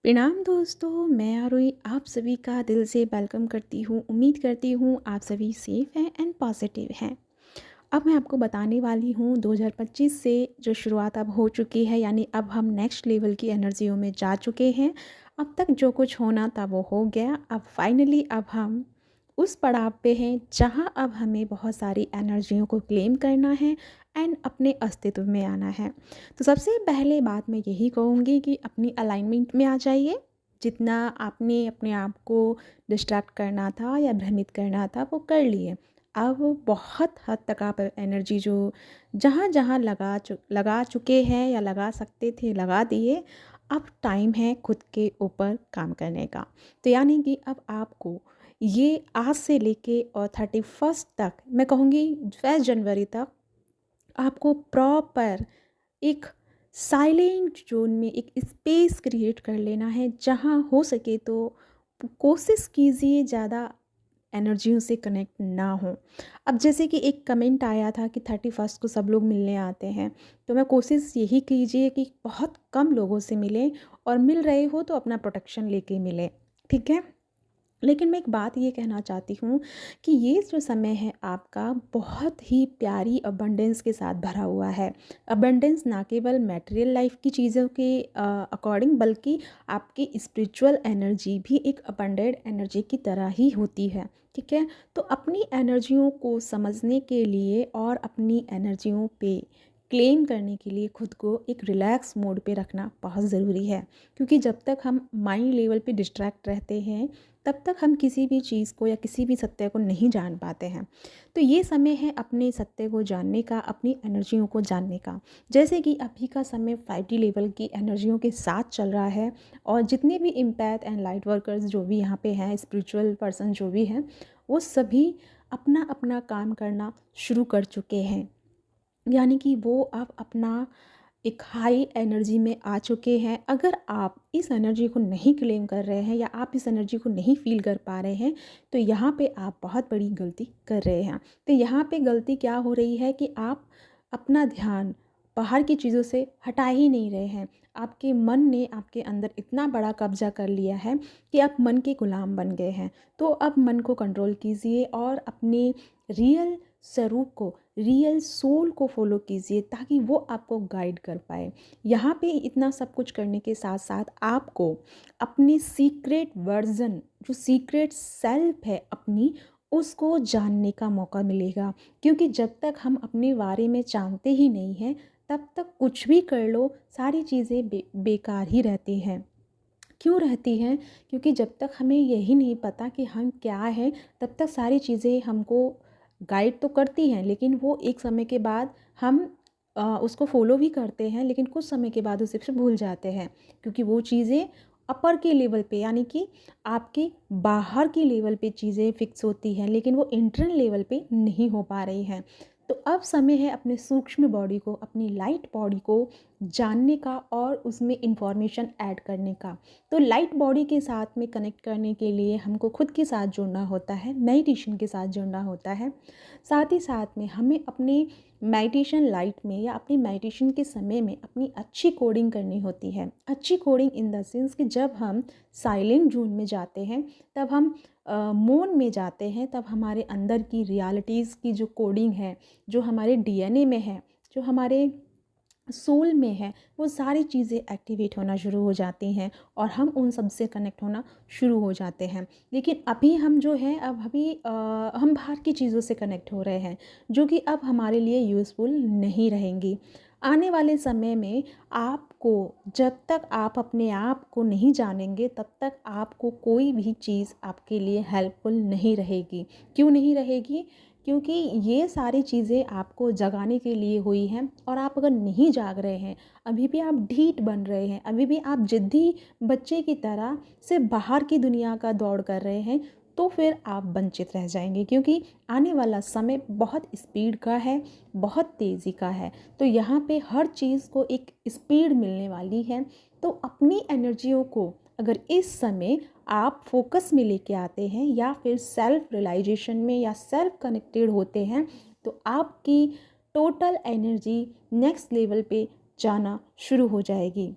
प्रणाम दोस्तों, मैं आरोही आप सभी का दिल से वेलकम करती हूँ। उम्मीद करती हूँ आप सभी सेफ़ हैं एंड पॉजिटिव हैं। अब मैं आपको बताने वाली हूँ 2025 से जो शुरुआत अब हो चुकी है, यानी अब हम नेक्स्ट लेवल की एनर्जियों में जा चुके हैं। अब तक जो कुछ होना था वो हो गया। अब फाइनली अब हम उस पड़ाव पे हैं जहाँ अब हमें बहुत सारी एनर्जियों को क्लेम करना है एंड अपने अस्तित्व में आना है। तो सबसे पहले बात मैं यही कहूँगी कि अपनी अलाइनमेंट में आ जाइए। जितना आपने अपने आप को डिस्ट्रैक्ट करना था या भ्रमित करना था वो कर लिए। अब बहुत हद तक आप एनर्जी जो जहाँ जहाँ लगा चुके हैं या लगा सकते थे लगा दिए। अब टाइम है खुद के ऊपर काम करने का। तो यानी कि अब आपको ये आज से लेके और 31 तक, मैं कहूँगी 1 जनवरी तक, आपको प्रॉपर एक साइलेंट जोन में एक स्पेस क्रिएट कर लेना है। जहाँ हो सके तो कोशिश कीजिए ज़्यादा एनर्जियों से कनेक्ट ना हो। अब जैसे कि एक कमेंट आया था कि 31 को सब लोग मिलने आते हैं, तो मैं कोशिश यही कीजिए कि बहुत कम लोगों से मिलें, और मिल रहे हो तो अपना प्रोटेक्शन लेके मिलें। ठीक है। लेकिन मैं एक बात ये कहना चाहती हूँ कि ये जो समय है आपका बहुत ही प्यारी अबंडेंस के साथ भरा हुआ है। अबंडेंस ना केवल मटेरियल लाइफ की चीज़ों के अकॉर्डिंग, बल्कि आपकी स्पिरिचुअल एनर्जी भी एक अबंडेंट एनर्जी की तरह ही होती है। ठीक है। तो अपनी एनर्जियों को समझने के लिए और अपनी एनर्जियों पे क्लेम करने के लिए खुद को एक रिलैक्स मोड पे रखना बहुत ज़रूरी है। क्योंकि जब तक हम माइंड लेवल पे डिस्ट्रैक्ट रहते हैं तब तक हम किसी भी चीज़ को या किसी भी सत्य को नहीं जान पाते हैं। तो ये समय है अपने सत्य को जानने का, अपनी एनर्जियों को जानने का। जैसे कि अभी का समय 5D लेवल की एनर्जियों के साथ चल रहा है, और जितने भी इम्पैथ एंड लाइट वर्कर्स जो भी यहाँ पे हैं, स्पिरिचुअल पर्सन जो भी हैं, वो सभी अपना अपना काम करना शुरू कर चुके हैं। यानी कि वो अब अपना एक हाई एनर्जी में आ चुके हैं। अगर आप इस एनर्जी को नहीं क्लेम कर रहे हैं या आप इस एनर्जी को नहीं फील कर पा रहे हैं, तो यहाँ पे आप बहुत बड़ी गलती कर रहे हैं। तो यहाँ पे गलती क्या हो रही है कि आप अपना ध्यान बाहर की चीज़ों से हटा ही नहीं रहे हैं। आपके मन ने आपके अंदर इतना बड़ा कब्जा कर लिया है कि आप मन के गुलाम बन गए हैं। तो अब मन को कंट्रोल कीजिए और अपने रियल स्वरूप को, रियल सोल को फॉलो कीजिए, ताकि वो आपको गाइड कर पाए। यहाँ पे इतना सब कुछ करने के साथ साथ आपको अपनी सीक्रेट वर्जन, जो सीक्रेट सेल्फ है अपनी, उसको जानने का मौका मिलेगा। क्योंकि जब तक हम अपने बारे में जानते ही नहीं हैं, तब तक कुछ भी कर लो सारी चीज़ें बेकार ही रहती हैं। क्यों रहती हैं? क्योंकि जब तक हमें यही नहीं पता कि हम क्या हैं, तब तक सारी चीज़ें हमको गाइड तो करती हैं, लेकिन वो एक समय के बाद हम उसको फॉलो भी करते हैं, लेकिन कुछ समय के बाद उसे फिर भूल जाते हैं। क्योंकि वो चीज़ें अपर के लेवल पे, यानी कि आपके बाहर की लेवल पे चीज़ें फिक्स होती हैं, लेकिन वो इंटरनल लेवल पे नहीं हो पा रही हैं। तो अब समय है अपने सूक्ष्म बॉडी को, अपनी लाइट बॉडी को जानने का और उसमें इंफॉर्मेशन ऐड करने का। तो लाइट बॉडी के साथ में कनेक्ट करने के लिए हमको खुद के साथ जुड़ना होता है, मेडिटेशन के साथ जुड़ना होता है। साथ ही साथ में हमें अपने मेडिटेशन लाइट में या अपनी मेडिटेशन के समय में अपनी अच्छी कोडिंग करनी होती है। अच्छी कोडिंग इन द सेंस कि जब हम साइलेंट जोन में जाते हैं, तब हम मौन में जाते हैं, तब हमारे अंदर की रियलिटीज़ की जो कोडिंग है, जो हमारे डीएनए में है, जो हमारे सोल में है, वो सारी चीज़ें एक्टिवेट होना शुरू हो जाती हैं और हम उन सब से कनेक्ट होना शुरू हो जाते हैं। लेकिन अभी हम जो है, अब अभी हम बाहर की चीज़ों से कनेक्ट हो रहे हैं, जो कि अब हमारे लिए यूज़फुल नहीं रहेंगी। आने वाले समय में आपको, जब तक आप अपने आप को नहीं जानेंगे, तब तक आपको कोई भी चीज़ आपके लिए हेल्पफुल नहीं रहेगी। क्यों नहीं रहेगी? क्योंकि ये सारी चीज़ें आपको जगाने के लिए हुई हैं, और आप अगर नहीं जाग रहे हैं, अभी भी आप ढीठ बन रहे हैं, अभी भी आप ज़िद्दी बच्चे की तरह से बाहर की दुनिया का दौड़ कर रहे हैं, तो फिर आप वंचित रह जाएंगे। क्योंकि आने वाला समय बहुत स्पीड का है, बहुत तेज़ी का है। तो यहाँ पे हर चीज़ को एक स्पीड मिलने वाली है। तो अपनी एनर्जियों को अगर इस समय आप फोकस में लेके आते हैं, या फिर सेल्फ रियलाइजेशन में या सेल्फ कनेक्टेड होते हैं, तो आपकी टोटल एनर्जी नेक्स्ट लेवल पे जाना शुरू हो जाएगी।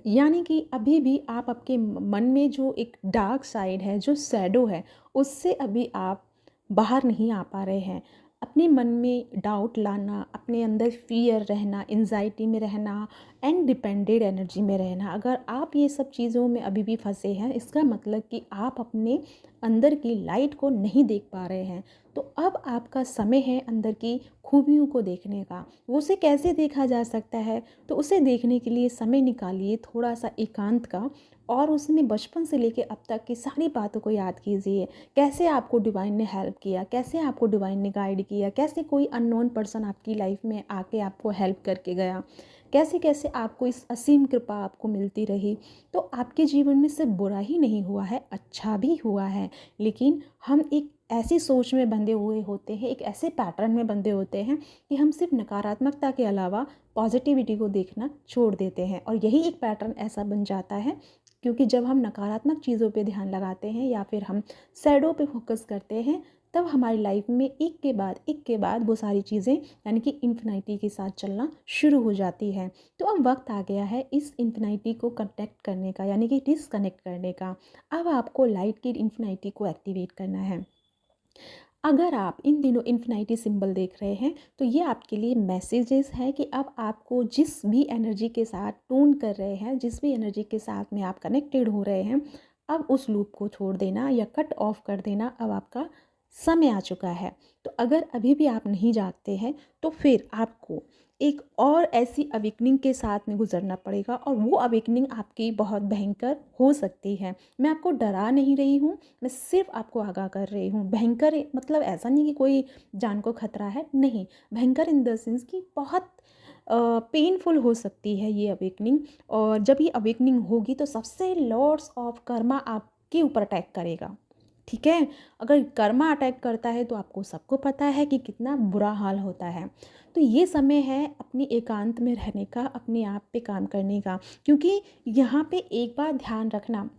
यानी कि अभी भी आप आपके मन में जो एक डार्क साइड है, जो शैडो है, उससे अभी आप बाहर नहीं आ पा रहे हैं। अपने मन में डाउट लाना, अपने अंदर फ़ियर रहना, एंजाइटी में रहना, एंड डिपेंडेड एनर्जी में रहना, अगर आप ये सब चीज़ों में अभी भी फंसे हैं, इसका मतलब कि आप अपने अंदर की लाइट को नहीं देख पा रहे हैं। तो अब आपका समय है अंदर की खूबियों को देखने का। वो उसे कैसे देखा जा सकता है? तो उसे देखने के लिए समय निकालिए थोड़ा सा एकांत का, और उसमें बचपन से लेके अब तक की सारी बातों को याद कीजिए। कैसे आपको डिवाइन ने हेल्प किया, कैसे आपको डिवाइन ने गाइड किया, कैसे कोई अननोन पर्सन आपकी लाइफ में आके आपको हेल्प करके गया, कैसे कैसे आपको इस असीम कृपा आपको मिलती रही। तो आपके जीवन में सिर्फ बुरा ही नहीं हुआ है, अच्छा भी हुआ है। लेकिन हम एक ऐसी सोच में बंधे हुए होते हैं, एक ऐसे पैटर्न में बंधे होते हैं कि हम सिर्फ नकारात्मकता के अलावा पॉजिटिविटी को देखना छोड़ देते हैं, और यही एक पैटर्न ऐसा बन जाता है। क्योंकि जब हम नकारात्मक चीज़ों पे ध्यान लगाते हैं या फिर हम सैडो पे फोकस करते हैं, तब हमारी लाइफ में एक के बाद वो सारी चीज़ें यानी कि इन्फिनिटी के साथ चलना शुरू हो जाती है। तो अब वक्त आ गया है इस इन्फिनिटी को कनेक्ट करने का, यानी कि डिसकनेक्ट करने का। अब आपको लाइट की इन्फिनिटी को एक्टिवेट करना है। अगर आप इन दिनों इन्फिनिटी सिंबल देख रहे हैं, तो ये आपके लिए मैसेजेस है कि अब आपको जिस भी एनर्जी के साथ टून कर रहे हैं, जिस भी एनर्जी के साथ में आप कनेक्टेड हो रहे हैं, अब उस लूप को छोड़ देना या कट ऑफ कर देना अब आपका समय आ चुका है। तो अगर अभी भी आप नहीं जागते हैं, तो फिर आपको एक और ऐसी अवेकनिंग के साथ में गुजरना पड़ेगा, और वो अवेकनिंग आपकी बहुत भयंकर हो सकती है। मैं आपको डरा नहीं रही हूँ, मैं सिर्फ आपको आगाह कर रही हूँ। भयंकर मतलब ऐसा नहीं कि कोई जान को खतरा है, नहीं। भयंकर इन द सेंस कि बहुत पेनफुल हो सकती है ये अवेकनिंग। और जब ये अवेकनिंग होगी तो सबसे लॉर्ड्स ऑफ कर्मा आपके ऊपर अटैक करेगा, ठीक है। अगर कर्मा अटैक करता है तो आपको सबको पता है कि कितना बुरा हाल होता है। तो ये समय है अपनी एकांत में रहने का, अपने आप पे काम करने का। क्योंकि यहाँ पे एक बात ध्यान रखना,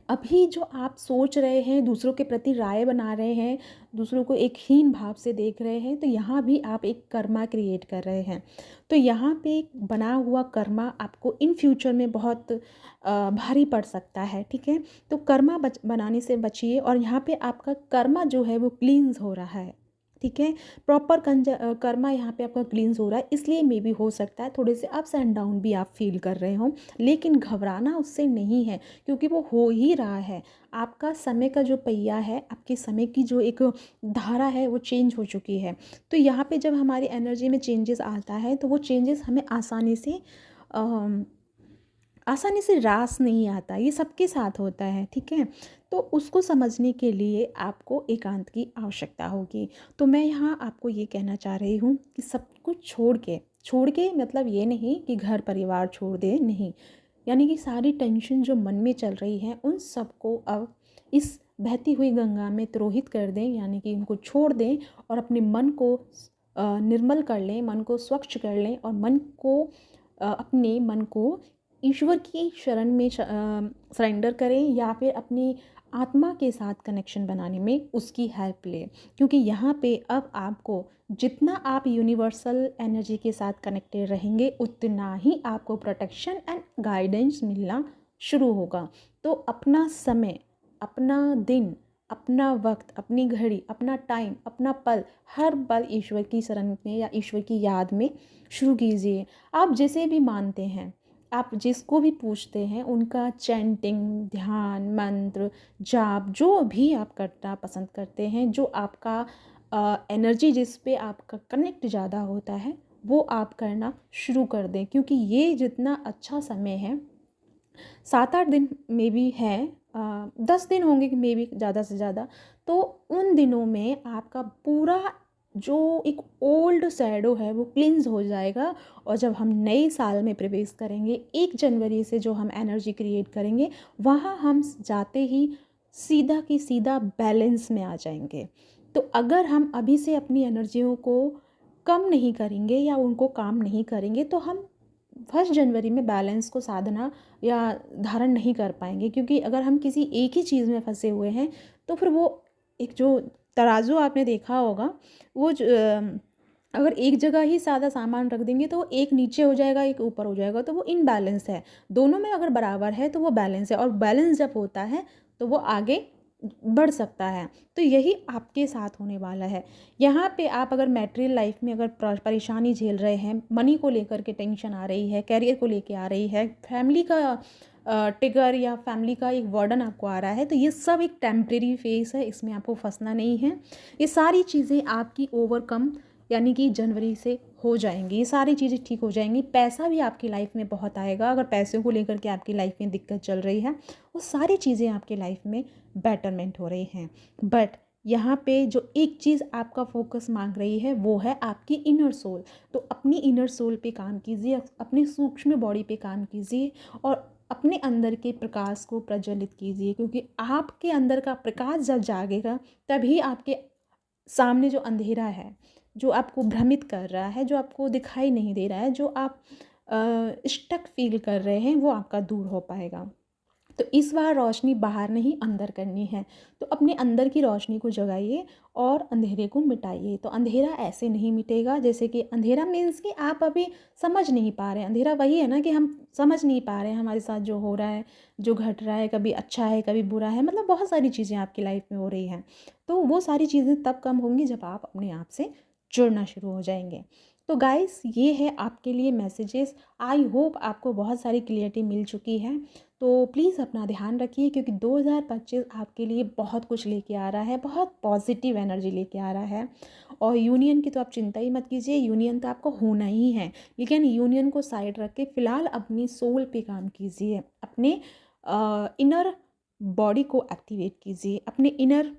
अभी जो आप सोच रहे हैं, दूसरों के प्रति राय बना रहे हैं, दूसरों को एक हीन भाव से देख रहे हैं, तो यहाँ भी आप एक कर्मा क्रिएट कर रहे हैं। तो यहाँ पे एक बना हुआ कर्मा आपको इन फ्यूचर में बहुत भारी पड़ सकता है, ठीक है। तो कर्मा बनाने से बचिए, और यहाँ पे आपका कर्मा जो है वो क्लींस हो रहा है, ठीक है। प्रॉपर कर्मा यहाँ पे आपका क्लींस हो रहा है, इसलिए मे भी हो सकता है थोड़े से अप्स एंड डाउन भी आप फील कर रहे हो। लेकिन घबराना उससे नहीं है, क्योंकि वो हो ही रहा है। आपका समय का जो पहिया है, आपके समय की जो एक धारा है, वो चेंज हो चुकी है। तो यहाँ पे जब हमारी एनर्जी में चेंजेस आता है, तो वो चेंजेस हमें आसानी से रास नहीं आता, ये सबके साथ होता है, ठीक है। तो उसको समझने के लिए आपको एकांत की आवश्यकता होगी। तो मैं यहाँ आपको ये कहना चाह रही हूँ कि सब कुछ छोड़ के मतलब ये नहीं कि घर परिवार छोड़ दे, नहीं। यानी कि सारी टेंशन जो मन में चल रही है, उन सबको अब इस बहती हुई गंगा में तिरोहित कर दें, यानी कि उनको छोड़ दें, और अपने मन को निर्मल कर लें, मन को स्वच्छ कर लें, और अपने मन को ईश्वर की शरण में सरेंडर करें, या फिर अपनी आत्मा के साथ कनेक्शन बनाने में उसकी हेल्प लें। क्योंकि यहाँ पे अब आपको जितना आप यूनिवर्सल एनर्जी के साथ कनेक्टेड रहेंगे, उतना ही आपको प्रोटेक्शन एंड गाइडेंस मिलना शुरू होगा। तो अपना समय, अपना दिन, अपना वक्त, अपनी घड़ी, अपना टाइम, अपना पल, हर पल ईश्वर की शरण में या ईश्वर की याद में शुरू कीजिए। आप जिसे भी मानते हैं, आप जिसको भी पूछते हैं, उनका चैंटिंग, ध्यान, मंत्र, जाप, जो भी आप करना पसंद करते हैं, जो आपका एनर्जी जिस पे आपका कनेक्ट ज़्यादा होता है, वो आप करना शुरू कर दें। क्योंकि ये जितना अच्छा समय है, 7-8 दिन में भी है, 10 दिन होंगे कि मे बी ज़्यादा से ज़्यादा। तो उन दिनों में आपका पूरा जो एक ओल्ड शैडो है वो क्लींस हो जाएगा। और जब हम नए साल में प्रवेश करेंगे, 1 जनवरी से जो हम एनर्जी क्रिएट करेंगे, वहाँ हम जाते ही सीधा की सीधा बैलेंस में आ जाएंगे। तो अगर हम अभी से अपनी एनर्जियों को कम नहीं करेंगे या उनको काम नहीं करेंगे, तो हम 1 जनवरी में बैलेंस को साधना या धारण नहीं कर पाएंगे। क्योंकि अगर हम किसी एक ही चीज़ में फंसे हुए हैं, तो फिर वो एक जो तराजू आपने देखा होगा, वो अगर एक जगह ही सादा सामान रख देंगे तो वो एक नीचे हो जाएगा, एक ऊपर हो जाएगा, तो वो इनबैलेंस है। दोनों में अगर बराबर है तो वो बैलेंस है, और बैलेंस जब होता है तो वो आगे बढ़ सकता है। तो यही आपके साथ होने वाला है। यहाँ पे आप अगर मैटेरियल लाइफ में अगर परेशानी झेल रहे हैं, मनी को लेकर के टेंशन आ रही है, करियर को लेके आ रही है, फैमिली का ट्रिगर या फैमिली का एक वर्डन आपको आ रहा है, तो ये सब एक टेम्परेरी फेस है, इसमें आपको फंसना नहीं है। ये सारी चीज़ें आपकी ओवरकम यानी कि जनवरी से हो जाएंगी, ये सारी चीज़ें ठीक हो जाएंगी। पैसा भी आपकी लाइफ में बहुत आएगा। अगर पैसों को लेकर के आपकी लाइफ में दिक्कत चल रही है, वो सारी चीज़ें आपकी लाइफ में बेटरमेंट हो रही हैं। बट यहाँ पे जो एक चीज़ आपका फोकस मांग रही है वो है आपकी इनर सोल। तो अपनी इनर सोल पे काम कीजिए, अपने सूक्ष्म बॉडी पे काम कीजिए, और अपने अंदर के प्रकाश को प्रज्वलित कीजिए, क्योंकि आपके अंदर का प्रकाश जब जागेगा तभी आपके सामने जो अंधेरा है, जो आपको भ्रमित कर रहा है, जो आपको दिखाई नहीं दे रहा है, जो आप स्टक फील कर रहे हैं, वो आपका दूर हो पाएगा। तो इस बार रोशनी बाहर नहीं अंदर करनी है। तो अपने अंदर की रोशनी को जगाइए और अंधेरे को मिटाइए। तो अंधेरा ऐसे नहीं मिटेगा, जैसे कि अंधेरा मीन्स कि आप अभी समझ नहीं पा रहे हैं। अंधेरा वही है ना कि हम समझ नहीं पा रहे हैं हमारे साथ जो हो रहा है, जो घट रहा है, कभी अच्छा है कभी बुरा है, मतलब बहुत सारी चीज़ें आपकी लाइफ में हो रही हैं। तो वो सारी चीज़ें तब कम होंगी जब आप अपने आप से जुड़ना शुरू हो जाएंगे। तो गाइस, ये है आपके लिए मैसेजेस। आई होप आपको बहुत सारी क्लियरिटी मिल चुकी है। तो प्लीज़ अपना ध्यान रखिए, क्योंकि 2025 आपके लिए बहुत कुछ लेके आ रहा है, बहुत पॉजिटिव एनर्जी लेके आ रहा है। और यूनियन की तो आप चिंता ही मत कीजिए, यूनियन तो आपको होना ही है। लेकिन यूनियन को साइड रख के फ़िलहाल अपनी सोल पे काम कीजिए, अपने इनर बॉडी को एक्टिवेट कीजिए, अपने इनर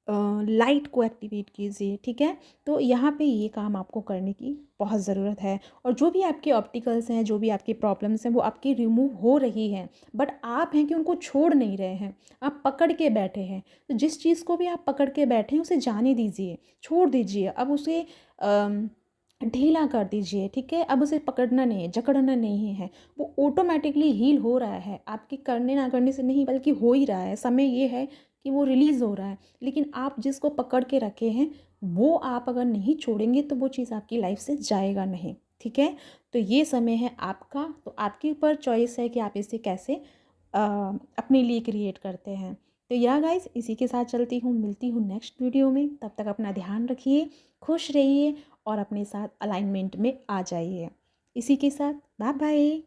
लाइट को एक्टिवेट कीजिए, ठीक है। तो यहाँ पे ये काम आपको करने की बहुत ज़रूरत है। और जो भी आपके ऑब्स्टिकल्स हैं, जो भी आपकी प्रॉब्लम्स हैं, वो आपकी रिमूव हो रही हैं, बट आप हैं कि उनको छोड़ नहीं रहे हैं, आप पकड़ के बैठे हैं। तो जिस चीज़ को भी आप पकड़ के बैठे हैं उसे जाने दीजिए, छोड़ दीजिए, अब उसे ढीला कर दीजिए, ठीक है। अब उसे पकड़ना नहीं है, जकड़ना नहीं है, वो ऑटोमेटिकली हील हो रहा है, आपके करने ना करने से नहीं, बल्कि हो ही रहा है। समय ये है कि वो रिलीज़ हो रहा है। लेकिन आप जिसको पकड़ के रखे हैं, वो आप अगर नहीं छोड़ेंगे तो वो चीज़ आपकी लाइफ से जाएगा नहीं, ठीक है। तो ये समय है आपका, तो आपके ऊपर चॉइस है कि आप इसे कैसे अपने लिए क्रिएट करते हैं। तो या गाइस, इसी के साथ चलती हूँ, मिलती हूँ नेक्स्ट वीडियो में। तब तक अपना ध्यान रखिए, खुश रहिए और अपने साथ अलाइनमेंट में आ जाइए। इसी के साथ बाय बाय।